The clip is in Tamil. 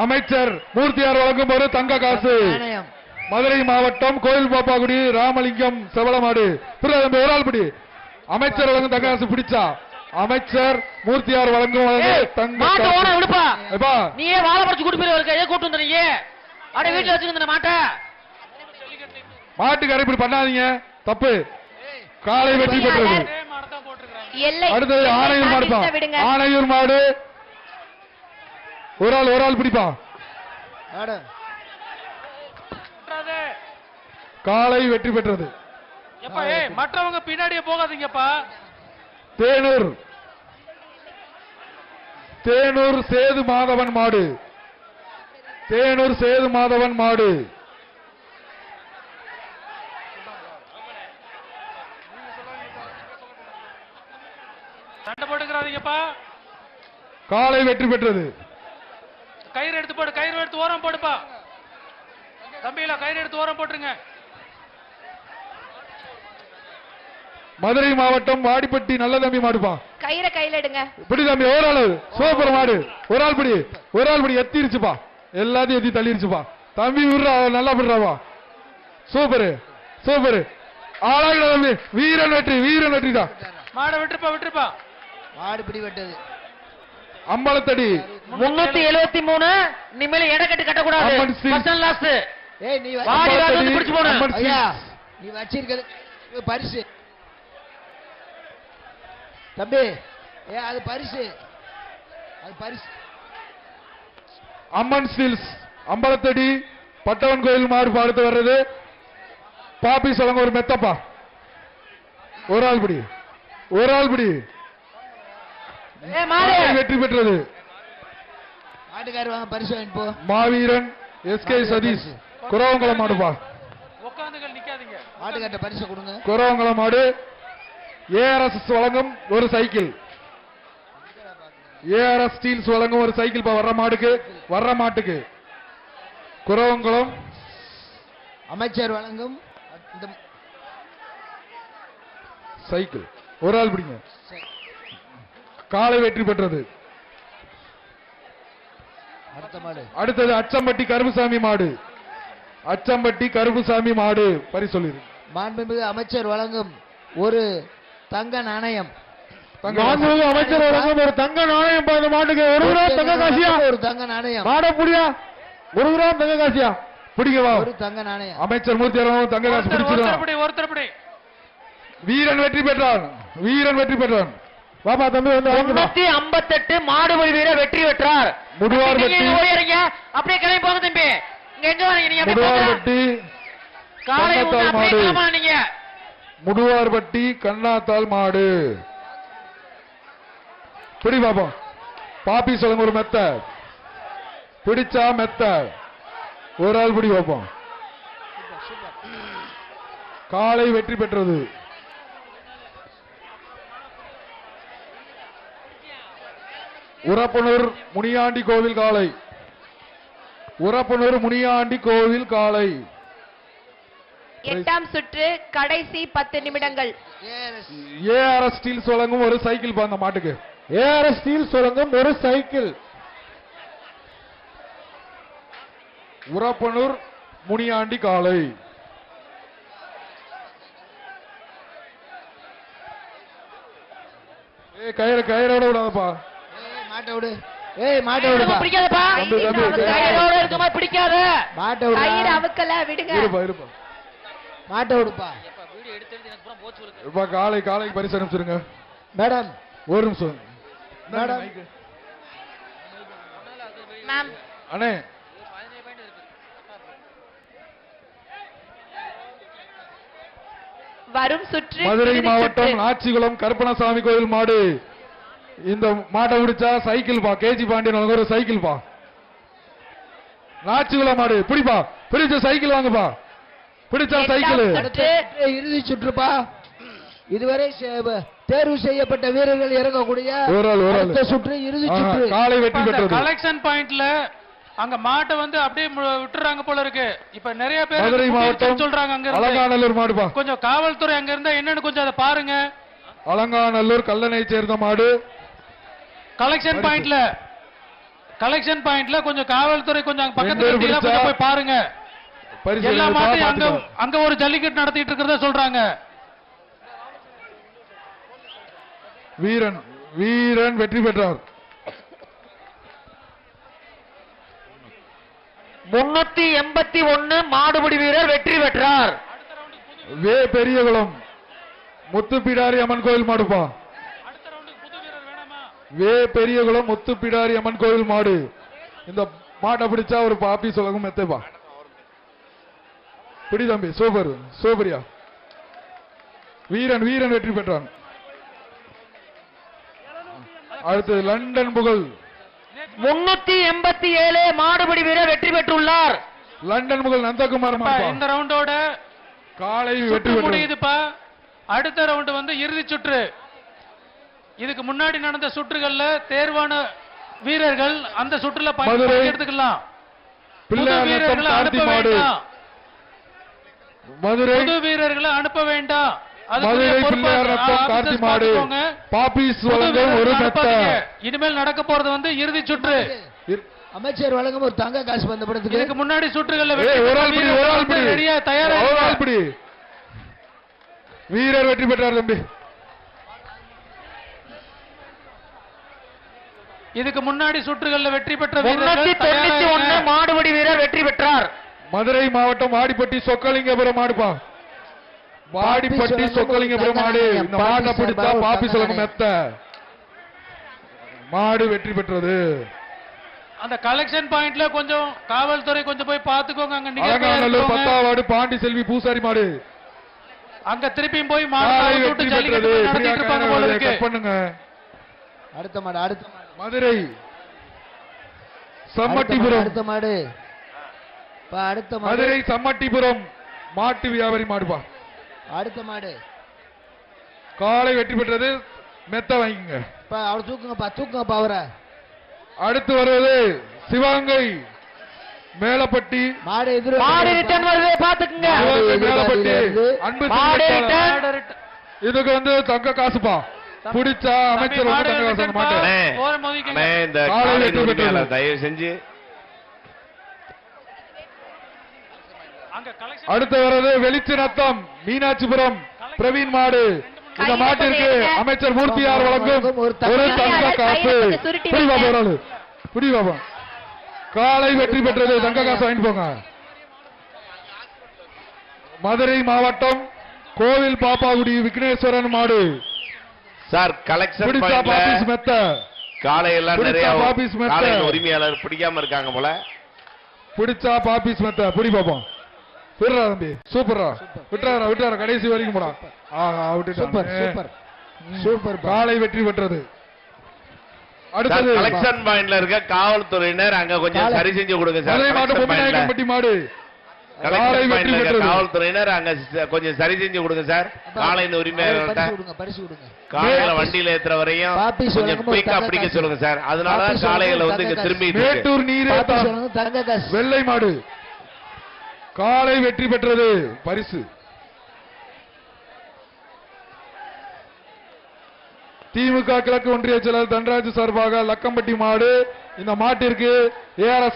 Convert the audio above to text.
அமைச்சர் மூர்த்தியார் வழங்கும் ஒரு தங்க காசு. மதுரை மாவட்டம் கோயில் பாப்பாக்குடி ராமலிங்கம் செவளமாடு ஒரு ஆள் பிடி. அமைச்சர் வழங்கும் தங்க காசு பிடிச்சா அமைச்சர் மூர்த்தியார் வழங்கும் தங்க நீயே வாழை பறிச்சு கூட்டு போய் கூட்டு வந்துறீங்க. அட வீட்டுல வச்சுக்கிற மாட்ட மாட்டுக்கு அரைப்படி பண்ணாதீங்க, தப்பு. காலை வெற்றி பெற்றது. அடுத்தது ஆனையூர் மாடுப்பா. ஆனையூர் மாடு ஒரு ஆள் பிடிப்பா. காலை வெற்றி பெற்றது. மற்றவங்க பின்னாடியே போகாதீங்கப்பா. தேனூர் சேது மாதவன் மாடு. தேனூர் சேது மாதவன் மாடு சண்டை போட்டுக்கிறாதீங்கப்பா. காலை வெற்றி பெற்றது. கயிறு எடுத்து போடு, கயிறு எடுத்து ஓரம் போடுப்பா. தம்பியில கயிறு எடுத்து ஓரம் போட்டுருங்க. மதுரை மாவட்டம் வாடிப்பட்டி நல்ல தம்பி மாடுப்பா. கயிறை கையில எடுங்க. பிடி தம்பி, ஒரு ஆள் சூப்பர் மாடு. ஒரு ஆள் பிடி எத்திருச்சுப்பா. எல்லாத்தையும் எத்தி தள்ளிருச்சுப்பா. தம்பி விடுறா, நல்லா விடுறாவா. Super super. ஆளாகிட தம்பி. வீரன் வெற்றிதான். மாடை விட்டுருப்பா. மாடு பிடி வெட்டது. அம்பலத்தடி 373. இனிமேல எடக்கட்டு கட்டக்கூடாது. நீ வச்சிருக்கிறது பரிசு தம்பி. அது பரிசு. அம்மன் ஸ்டீல்ஸ் அம்பலத்தடி பட்டவன் கோயில் மாடு பார்த்து வர்றது. பாப்பி சொல்லுங்க ஒரு மெத்தப்பா. ஒரு ஆள் பிடி. வெற்றி பெற்றது. மாவீரன் எஸ்கே சதீஷ் குரவங்குளம் மாடுப்பா. குரவங்குளம் மாடு. ஏஆர்எஸ் வழங்கும் ஒரு சைக்கிள். ஏஆர்எஸ் ஸ்டீல்ஸ் வழங்கும் ஒரு சைக்கிள் வர்ற மாட்டுக்கு. குரவங்குளம் அமைச்சர் வழங்கும் சைக்கிள். ஒரு ஆள் பிடிங்க. காலை வெற்றி பெற்றது. அடுத்தது அச்சம்பட்டி கருப்புசாமி மாடு பரிசு. மாண்புமிகு அமைச்சர் வழங்கும் ஒரு தங்க நாணயம். அமைச்சர் வழங்கும் ஒரு தங்க நாணயம். மாட்டுக்கு 1 கிராம் தங்க காசியா. ஒரு தங்க நாணயம். மாட புடியா 1 கிராம் தங்க காசியா பிடிக்கவா. ஒரு தங்க நாணயம். அமைச்சர் மூர்த்தி தங்க காசு பிடிச்சிருக்கான். வீரன் வெற்றி பெற்றான். பாபா தம்பி வந்து 358 மாடுபடி வீரர் வெற்றி பெற்றார். முடுவார்பட்டி அப்படியே கிளம்பி போங்க தம்பி. இங்க எங்க வரீங்க நீங்க? முடுவார்பட்டி காலை அப்படியே நீங்க. முடுவார்பட்டி கண்ணாத்தால் மாடு பிடி பாப்போம். பாப்பி சொல்லுங்க ஒரு மெத்த பிடிச்சா மெத்த. ஒரு ஆள் பிடி வைப்போம். காலை வெற்றி பெற்றது. உரப்பனூர் முனியாண்டி கோவில் காலை. 8ஆம் சுற்று கடைசி 10 நிமிடங்கள். ஏஆர்எஸ் ஸ்டீல்ஸ் வழங்கும் ஒரு சைக்கிள் அந்த மாட்டுக்கு. ஏஆர்எஸ் ஸ்டீல்ஸ் வழங்கும் ஒரு சைக்கிள். உரப்பனூர் முனியாண்டி காலை. கயிறோட விடாதப்பா. மாட்டை விடுப்பா. பிடிக்காதப்பா. கயிறோட இருக்குமா பிடிக்காத. மாட்டை விடு. கயிறு அவுக்கல விடுங்க. இருப்பா. மாட்டை விடுப்பா. காலைக்கு பரிசு அனுப்பிச்சிருங்க. மேடம் ஒரு நிமிஷம். மேம் அண்ணே வரும் சுற்று மதுரை மாவட்டம் ஆச்சிகுளம் கருப்பணசாமி கோயில் மாடு. இந்த மாட்டை பிடிச்சா சைக்கிள் பா. கேஜி பாண்டியன் ஒரு சைக்கிள் பா. நாச்சிகுளம் மாடு பிடிப்பா. பிடிச்ச சைக்கிள் வாங்கப்பா. பிடிச்சா சைக்கிள். இறுதி சுற்றுப்பா. இதுவரை தேர்வு செய்யப்பட்ட வீரர்கள் இறங்கக்கூடிய சுற்று இறுதி சுற்று. காலை வெற்றி பெற்றது. கலெக்ஷன் பாயிண்ட்ல அங்க மாட்டை வந்து அப்படியே விட்டுறாங்க போல இருக்கு. இப்ப நிறைய பேர் மதுரை மாவட்டம் சொல்றாங்க. அங்க அலங்காநல்லூர் மாடுப்பா. கொஞ்சம் காவல்துறை அங்க இருந்தா என்னன்னு கொஞ்சம் அதை பாருங்க. அலங்காநல்லூர் கல்லணை சேர்ந்த மாடு. கலெக்ஷன் பாயிண்ட்ல கலெக்ஷன் பாயிண்ட்ல கொஞ்சம் காவல்துறை கொஞ்சம் பக்கத்துல ரெண்டு பேரும் இருக்கீங்களா? கொஞ்சம் போய் பாருங்க. பரிசு எல்லா வெல்லுப்பா, மாட்டையும் அங்க பாத்துக்கோ. அங்க ஒரு ஜல்லிக்கட்டு நடத்திட்டு இருக்கிறத சொல்றாங்க. வீரன் வீரன் வெற்றி பெற்றார். 381 மாடுபிடி வீரர் வெற்றி பெற்றார். வே பெரியகுளம் முத்துப்பிடாரி அம்மன் கோயில் மாடுப்பா. அடுத்த ரவுண்டுக்கு புது வீரர் வேணாமா? வே பெரியகுளம் முத்துப்பிடாரி அம்மன் கோயில் மாடு. இந்த மாட்டை பிடிச்சா ஒரு பாப்பி சொல்லவும் மெத்தப்பா. பிடி தம்பி, சூப்பர் சூப்பரியா. வீரன் வீரன் வெற்றி பெற்றான். அடுத்து லண்டன் புகழ் 387 மாடுபிடி வீரர் வெற்றி பெற்றுள்ளார். லண்டன் புகழ் நந்தகுமார் இப்ப மாடுப்பா. இந்த ரவுண்டோட காலை வெற்றி சுற்று பெற்றார். முடியுதுப்பா. அடுத்த ரவுண்ட் வந்து இறுதி சுற்று. இதுக்கு முன்னாடி நடந்த சுற்றுகள்ல தேர்வான வீரர்கள் அந்த சுற்றுல மதுரை எடுத்துக்கலாம். புது பிள்ளையார் வீரர்களை நத்தம் கார்த்தி அனுப்ப மாடு. வேண்டாம். மதுரை புது வீரர்களை அனுப்ப வேண்டாம். மதுரை பிள்ளையார் நத்தம் கார்த்தி மாடு. பாப்பீஸ் வழங்கும் ஒரு மெத்த. இனிமேல் நடக்க போறது வந்து இறுதி சுற்று. அமைச்சர் வழங்கும் ஒரு தங்க காசு பந்தப்படத்துக்கு இதுக்கு முன்னாடி சுற்றுகள்ல ஒரு ஆள் பிடி, ஒரு ஆள் பிடி. ரெடியா தயாரா ஒரு ஆள் பிடி. வீரர் வெற்றி பெற்றார் தம்பி. இதுக்கு முன்னாடி சுற்றுகள்ல வெற்றி பெற்ற வீரர்கள் 391 மாடுபிடி வீரர் வெற்றி பெற்றார். மதுரை மாவட்டம் வாடிப்பட்டி சொக்கலிங்கபுரம் மாடுப்பா. வாடிப்பட்டி சொக்கலிங்கபுரம் மாடு. இந்த மாட்டை பிடிச்சா பாப்பி சொல்லணும் மெத்த. மாடு வெற்றி பெற்றது. அந்த கலெக்ஷன் பாயிண்ட்ல கொஞ்சம் காவல்துறை கொஞ்சம் போய் பாத்துக்கோங்க. அங்க அலங்காநல்லூர் நீங்க 10ஆம் வார்டு பாண்டி செல்வி பூசாரி மாடு. அங்க திருப்பியும் போய் மாடு மாடு வெற்றி விட்டு பெற்றது. ஜல்லிக்கட்டு நடத்திட்டு இருப்பாங்க போல இருக்கு. கட் பண்ணுங்க. அடுத்த மாடு அடுத்த மாடு மதுரை சம்மட்டிபுரம். அடுத்த மாடு பா, அடுத்த மாடு மதுரை சம்மட்டிபுரம் மாட்டு வியாபாரி மாடுப்பா. அடுத்த மாடு காலை வெற்றி பெற்றது. மெத்த வாங்கிங்க. பா, அவர் தூக்குங்கப்பா அவரை. அடுத்து வருவது சிவகங்கை மேலப்பட்டி. மாடு எதிர மாடு ரிட்டர்ன் வருது பாத்துக்குங்க. சிவகங்கை மேலப்பட்டி அன்பு மாடு செல்வத்தாளர். ரிட்டர்ன். இதுக்கு வந்து தங்க காசுப்பா. பிடிச்சா அமைச்சர் வந்து தங்க காசு அந்த மாட்டை. அண்ணே, போற மோதிக்கங்க. அண்ணே, இந்த காலை காலை வெற்றி பெற்றது. உரிமையாளர் தயவு செஞ்சு அங்க கலெக்ஷன் அடுத்து வருவது வெளிச்சு ரத்தம் மீனாட்சிபுரம் பிரவீன் மாடு. இந்த மாட்டிற்கு அமைச்சர் மூர்த்தியார் வழங்கும் ஒரு தங்க காசு. புடி பாபா ஒரு ஆளு. புடி பாபா. காலை வெற்றி பெற்றது. தங்க காசு வாங்கிட்டு போங்க. மதுரை மாவட்டம் கோவில் பாப்பாகுடி விக்னேஸ்வரன் மாடு. சார் கலெக்ஷன் பிடிச்சா பாயிண்ட்ல பாப்பீஸ் மெத்த. காலையெல்லாம் பிடிச்சா நிறைய பாப்பீஸ் மெத்த. காலையின் உரிமையாளர் பிடிக்காம இருக்காங்க போல. பிடிச்சா பாப்பீஸ் மெத்த. புடி பாப்போம். விடுறா தம்பி. சூப்பரா. விட்டுறாரா விட்டுறாரா கடைசி வரைக்கும் போடா. ஆஹா சூப்பர் விட்டுட்டான். சூப்பர் சூப்பர் பா. காலை வெற்றி பெற்றது. சார் அடுத்தது கலெக்ஷன் பாயிண்ட்ல இருக்க காவல்துறையினர் அங்க கொஞ்சம் காலை- சரி செஞ்சு கொடுங்க சார். மதுரை மாவட்டம் கலெக்ஷன் பாயிண்ட்ல பொம்மிநாயக்கன்பட்டி மாடு. காலை கலெக்ஷன் வெற்றி பாயிண்ட்ல இருக்க பெற்றது. காவல்துறையினர் அங்க கொஞ்சம் சரி செஞ்சு கொடுங்க சார். காலையின் உரிமையாளர்கிட்ட பரிசு கொடுங்க பரிசு கொடுங்க. காலையில வண்டியில ஏத்துற வரையும் பாப்பீஸ் கொஞ்சம் வழங்கும் ஒரு குயிக்கா தங்க பிடிக்க காசு. சொல்லுங்க சார். அதனால பாப்பீஸ் காலையில வழங்கும் வந்து இங்க தங்க திரும்பி மேட்டூர் நீரே பாப்பீஸ் வழங்கும் தங்க காசு. வெள்ளை மாடு. காலை வெற்றி பெற்றது. பரிசு திமுக கிழக்கு ஒன்றிய செயலர் தன்ராஜ் சார்பாக லக்கம்பட்டி மாடு. இந்த மாட்டிற்கு ARS